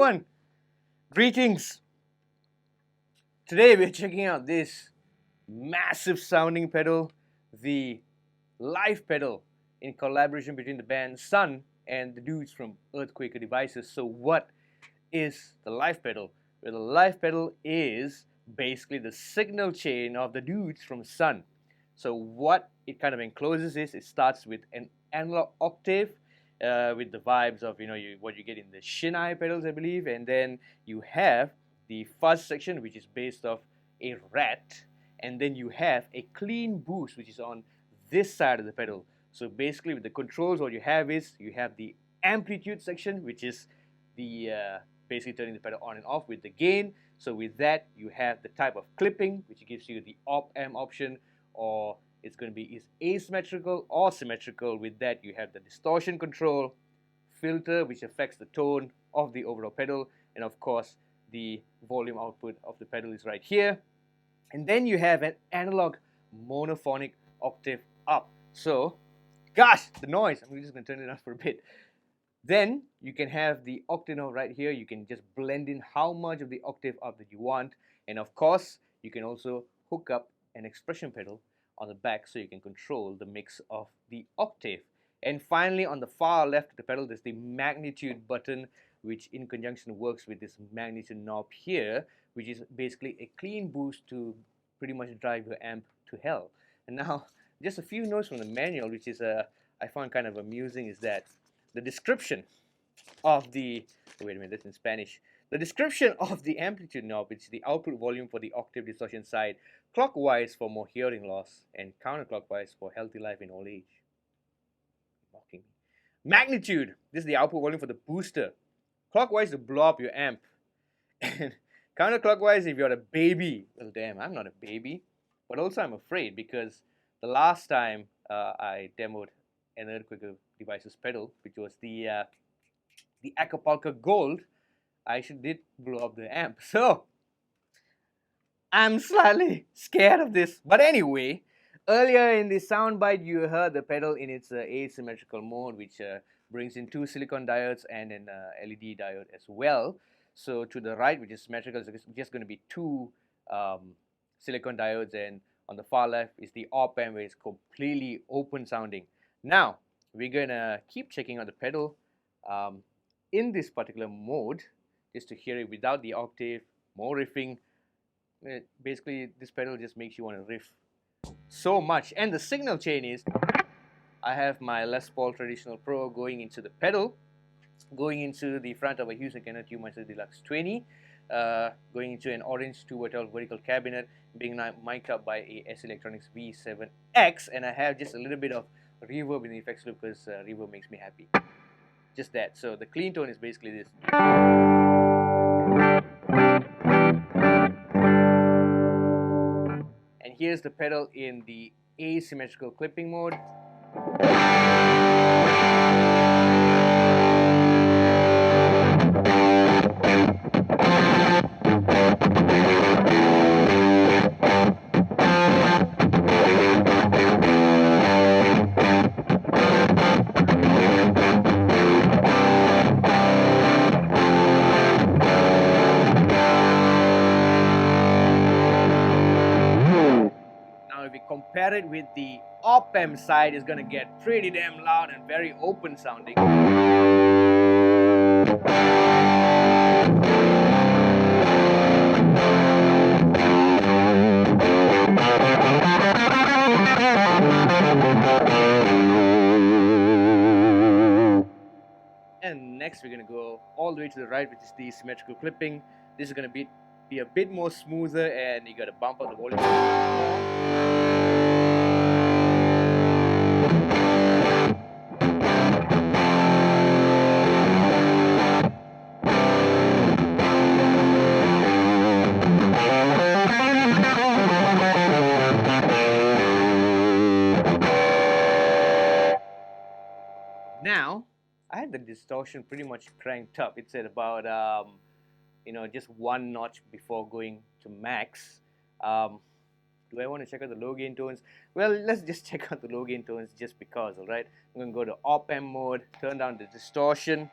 everyone, greetings. Today we're checking out this massive sounding pedal, the live pedal in collaboration between the band Sunn and the dudes from EarthQuaker devices. So what is the live pedal? Well, the live pedal is basically the signal chain of the dudes from Sunn. So what it kind of encloses is, it starts with an analog octave with the vibes of what you get in the Shinai pedals, I believe, and then you have the fuzz section, which is based off a rat, and then you have a clean boost, which is on this side of the pedal. So basically, with the controls, what you have is you have the amplitude section, which is the basically turning the pedal on and off with the gain. So with that, you have the type of clipping, which gives you the op-amp option, or it's going to be asymmetrical or symmetrical. With that, you have the distortion control, filter, which affects the tone of the overall pedal, and of course, the volume output of the pedal is right here. And then you have an analog monophonic octave up. So, gosh, the noise, I'm just going to turn it up for a bit. Then you can have the octave knob right here. You can just blend in how much of the octave up that you want. And of course, you can also hook up an expression pedal on the back so you can control the mix of the octave. And finally, on the far left of the pedal, there's the magnitude button, which in conjunction works with this magnitude knob here, which is basically a clean boost to pretty much drive your amp to hell. And now, just a few notes from the manual, which is I found kind of amusing, is that the description of the, wait a minute, that's in Spanish. The description of the amplitude knob, which is the output volume for the octave distortion side, clockwise for more hearing loss, and counterclockwise for healthy life in old age. Mocking me. Magnitude, this is the output volume for the booster. Clockwise to blow up your amp. And counterclockwise if you're a baby. Well, damn, I'm not a baby. But also I'm afraid, because the last time I demoed an EarthQuaker devices pedal, which was the Acapulco Gold, I actually did blow up the amp. So I'm slightly scared of this. But anyway, earlier in the soundbite, you heard the pedal in its asymmetrical mode, which brings in 2 silicon diodes and an LED diode as well. So to the right, which is symmetrical, is just going to be 2 silicon diodes, and on the far left is the op-amp, where it's completely open sounding. Now, we're going to keep checking out the pedal in this particular mode, just to hear it without the octave, more riffing. Basically, this pedal just makes you want to riff so much. And the signal chain is, I have my Les Paul Traditional Pro going into the pedal, going into the front of a Hughes and Kettner Tubemeister Deluxe 20, going into an orange 2x12 vertical cabinet, being mic'd up by a SL Electronics V7X, and I have just a little bit of reverb in the effects loop, because reverb makes me happy. Just that. So the clean tone is basically this. And here's the pedal in the asymmetrical clipping mode. If we compare it with the op-amp side, it's going to get pretty damn loud and very open sounding. And next we're going to go all the way to the right, which is the symmetrical clipping. This is going to be a bit more smoother, and you got to bump up the volume. Now, I had the distortion pretty much cranked up. It's at about just 1 notch before going to max. Do I want to check out the low gain tones? Well, let's just check out the low gain tones just because, alright? I'm going to go to op-amp mode, turn down the distortion.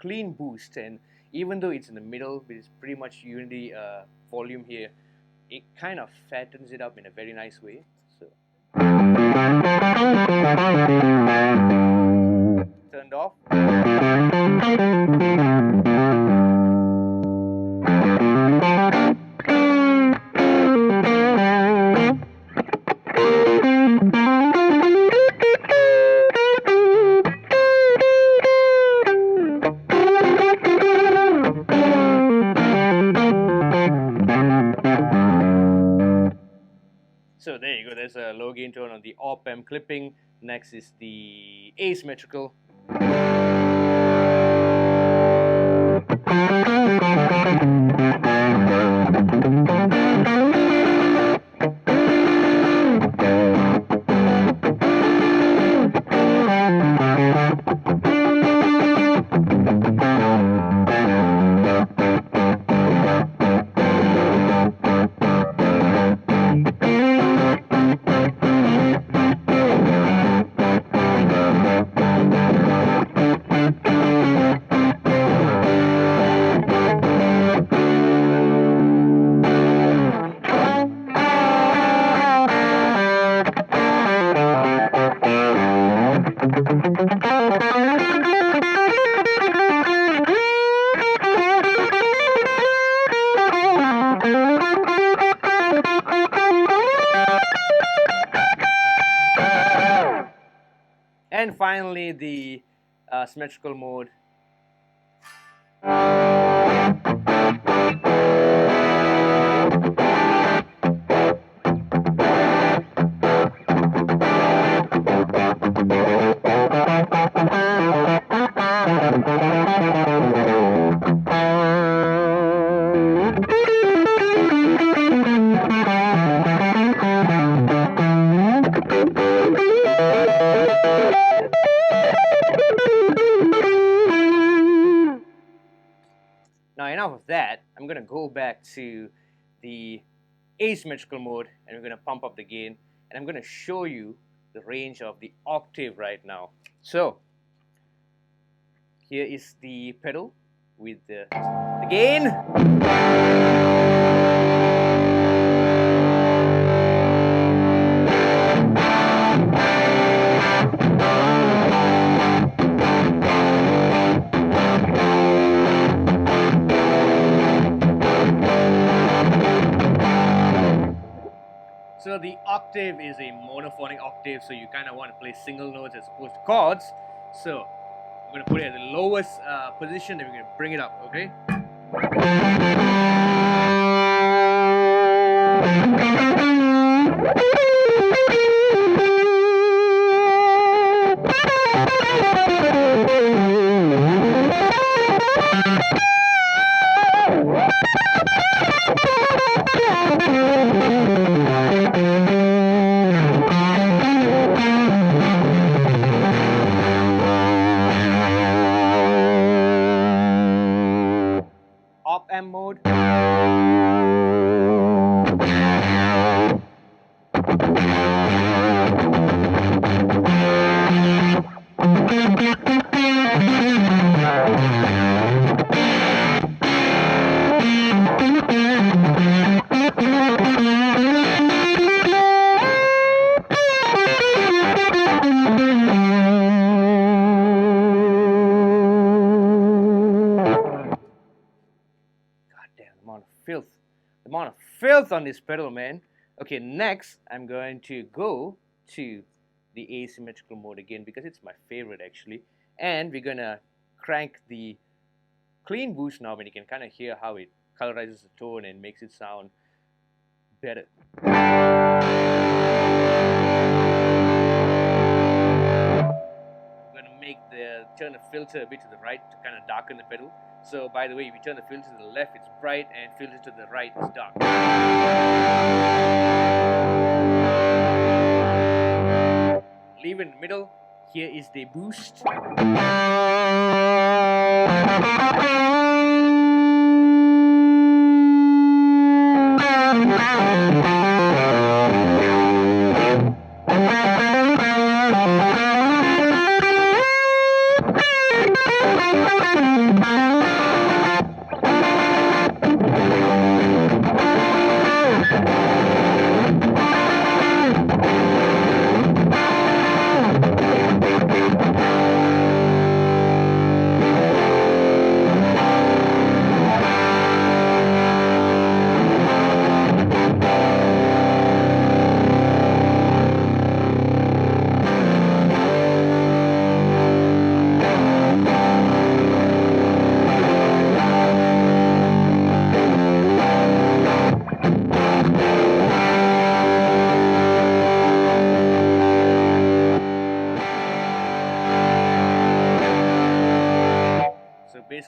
clean boost, and even though it's in the middle, it's pretty much unity volume here, it kind of fattens it up in a very nice way. So turned off. So there you go, there's a low gain tone on the op-amp clipping. Next is the asymmetrical. And finally, the symmetrical mode. Now enough of that, I'm going to go back to the asymmetrical mode and we're going to pump up the gain, and I'm going to show you the range of the octave right now. So here is the pedal with the gain. So the octave is a monophonic octave, so you kind of want to play single notes as opposed to chords. So I'm going to put it at the lowest position, and we're going to bring it up, okay? Op-amp mode. The amount of filth on this pedal, man. Okay, next I'm going to go to the asymmetrical mode again because it's my favorite actually, and we're gonna crank the clean boost knob, and you can kind of hear how it colorizes the tone and makes it sound better. I'm gonna make turn the filter a bit to the right to kind of darken the pedal. So by the way, if you turn the filter to the left, it's bright, and filter to the right, it's dark. Leave it in the middle. Here is the boost.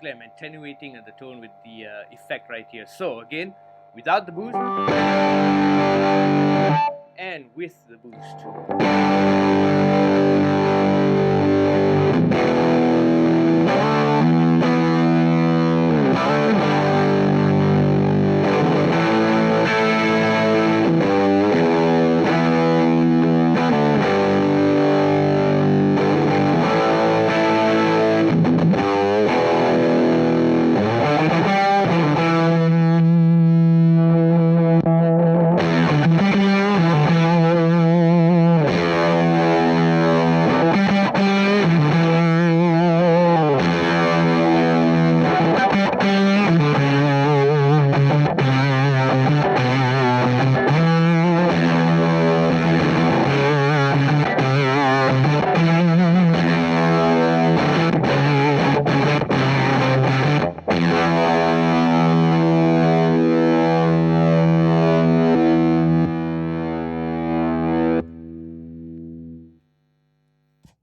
basically I'm attenuating the tone with the effect right here. So again, without the boost and with the boost.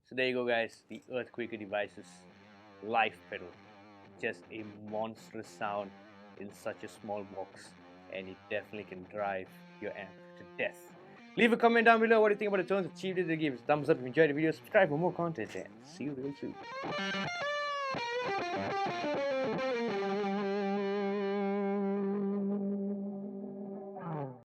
So there you go guys, the EarthQuaker device's live pedal. Just a monstrous sound in such a small box, and it definitely can drive your amp to death. Leave a comment down below what you think about the tones achieved in the games. Thumbs up if you enjoyed the video, subscribe for more content, and see you real soon.